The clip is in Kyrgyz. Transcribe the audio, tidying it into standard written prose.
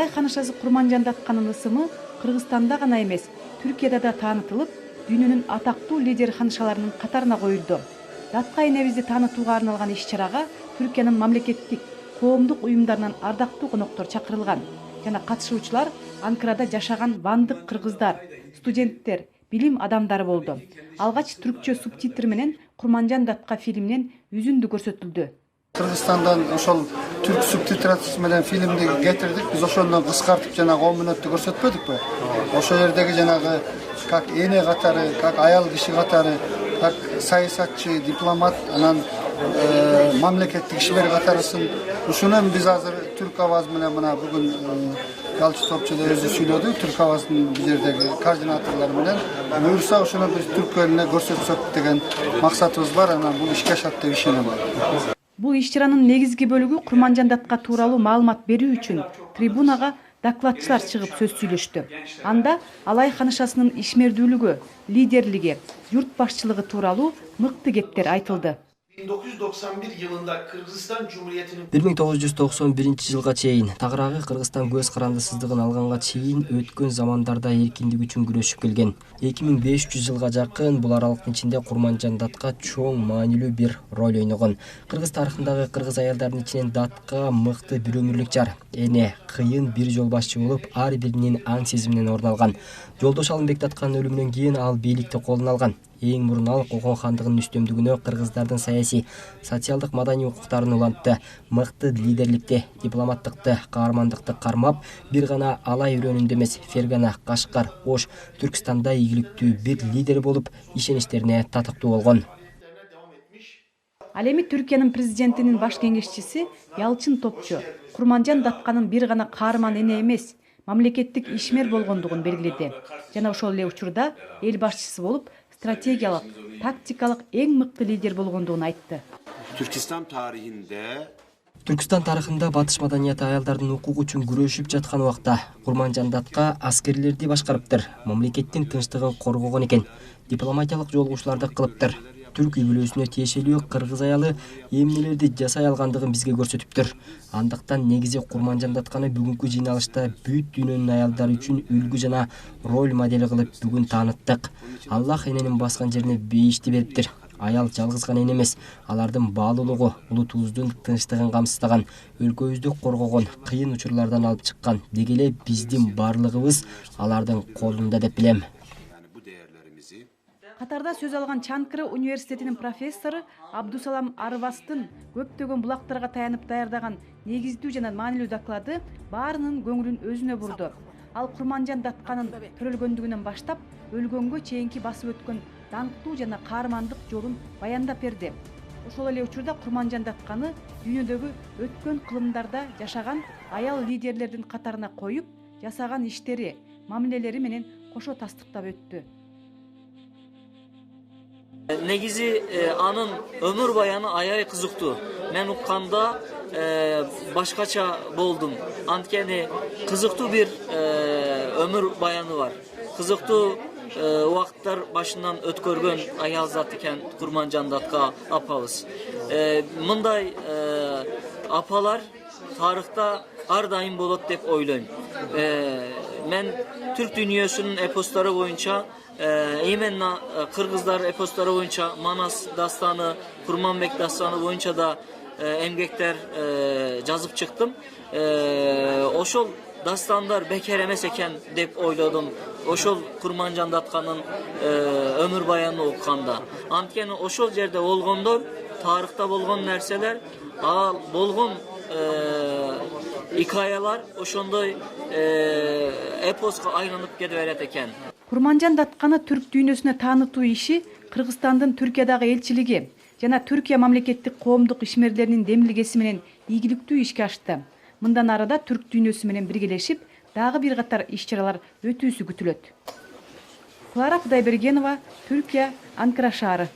Алай ханышасы Курманжан Датканын ысымы Кыргызстанда гана эмес, Түркияда да таанытылып, дүйнөнүн атактуу лидер ханышаларынын катарына коюлду. Датка энебизди таанытууга арналган иш-чарага Түркиянын мамлекеттик, коомдук уюмдарынан ардактуу коноктор чакырылган жана катышуучулар Анкарада жашаган вандык кыргыздар, студенттер, билим адамдары болду. Алгач түркчө субтитр менен Курманжан Датка фильминен үзүндү көрсөтүлдү. Кыргызстандан ошол түрк субтитрациясы менен фильмди кетирдик. Биз ошондон кыскартып жанагы 10 мүнөттү көрсөтпөдүкпү? Ошол жердеги жанагы как эне катары, как аял киши катары, как саясатчы, дипломат, анан мамлекеттик ишмер катарысын. Ушунун биз азыр түрк аваз менен мына бүгүн Ялчы топчуда өзү сүйлөдү, түрк аваздын бул жердеги координаторлор менен. Буюрса ошону биз түрк элине көрсөтсөк деген максатыбыз бар, анан бул ишке ашат деп ишенем. Бул иш-чаранын негизги бөлүгү Курманжан Датка тууралуу маалымат берүү үчүн трибунага докладчылар чыгып сөз сүйлөштү. Анда Алай ханышасынын ишмердүүлүгү, лидерлиги, журт башчылыгы тууралуу мыкты кептер айтылды. 1991 yılında Kırgızistan Cumhuriyeti'nin 1991 жылга чейин тагыраагы Кыргызстан көз карандысыздыгын алганга чейин өткөн замандарда эркиндик үчүн күрөшүп келген. 2500 жылга жакын бул аралыктын ичинде Курманжан Датка чоң маанилүү бир роль ойногон. Кыргыз тарыхындагы кыргыз аялдардын ичинен Датка мыкты бир өмүрлүк жар, эне, кыйын бир жол башчы болуп, ар биринин аң сезиминен орун алган. Жолдош Алымбек Датканын өлүмүнөн кийин ал бийликти колуна алган. Эң мурун ал Кокон хандыгынын үстөмдүгүнө кыргыздардын саясий, социалдык маданий укуктарын улантты. Мыкты лидерликти, дипломаттыкты, каармандыкты кармап, бир гана Алай өрөөнүндө эмес, Фергана, Кашкар, Ош, Түркстанда ийгиликтүү бир лидер болуп, ишеничтерине татыктуу болгон. Ал эми Түркиянын президентинин баш кеңешчиси Ялчын Топчу Курманжан Датканын бир гана каарман эне эмес, мамлекеттик ишмер болгондугун белгиледи. Жана ошол эле учурда эл башчысы болуп, стратегиялык, тактикалык эң мыкты лидер болгондугун айтты. Түркстан тарыхында батыш маданияты аялдардын укугу үчүн күрөшүп жаткан убакта Курманжан Датка аскерлерди башкарыптыр, мамлекеттин тынчтыгын коргогон экен, дипломатиялык жолугушууларды кылыптыр. Түрк үй бүлөсүнө тиешелүү кыргыз аялы эмнелерди жасай алгандыгын бизге көрсөтүптүр. Андыктан негизи Курманжан Датканы бүгүнкү жыйналышта бүт дүйнөнүн аялдары үчүн үлгү жана роль модели кылып бүгүн тааныттык. Аллах эненин баскан жерине бейишти бериптир. Аял жалгыз гана эне эмес, алардын баалуулугу улутубуздун тынчтыгын камсыздаган, өлкөбүздү коргогон, кыйын учурлардан алып чыккан. Деги эле биздин баардыгыбыз алардын колунда деп билем. Катарда сөз алган Чанкыры университетинин профессору Абдусалам Арвастын көптөгөн булактарга таянып даярдаган негиздүү жана маанилүү доклады баарынын көңүлүн өзүнө бурду. Ал Курманжан Датканын төрөлгөндүгүнөн баштап өлгөнгө чейинки басып өткөн даңктуу жана каармандык жолун баяндап берди. Ошол эле учурда Курманжан Датканы дүйнөдөгү өткөн кылымдарда жашаган аял лидерлердин катарына коюп, жасаган иштери, мамилелери менен кошо тастыктап өттү. Негизи анын өмүр баяны аябай кызыктуу. Мен укканда башкача болдум. Анткени кызыктуу бир өмүр баяны бар. Кызыктуу убакыттар башынан өткөргөн аял зат экен Курманжан Датка апабыз. Мындай апалар тарыхта ар дайым болот деп ойлойм. Мен түрк дүйнөсүнүн эпостору боюнча именно кыргыздар эпостору боюнча Манас дастаны, Курманбек дастаны боюнча да эмгектер жазып чыктым. Ошол дастандар бекер эмес экен деп ойлодум. Ошол Курманжан Датканын өмүр баянын окуганда. Анткени ошол жерде болгондор, тарыхта болгон нерселер, ал болгон икаялар ошондой эпоска айланып кете берет экен. Курманжан Датканы түрк дүйнөсүнө таанытуу иши Кыргызстандын Түркиядагы элчилиги жана Түркия мамлекеттик коомдук ишмерлеринин демилгеси менен ийгиликтүү ишке ашты. Мындан арада түрк дүйнөсү менен биргелешип, дагы бир катар иш-чаралар өтүүсү күтүлөт. Клара Кудайбергенова, Түркия, Анкара шаары.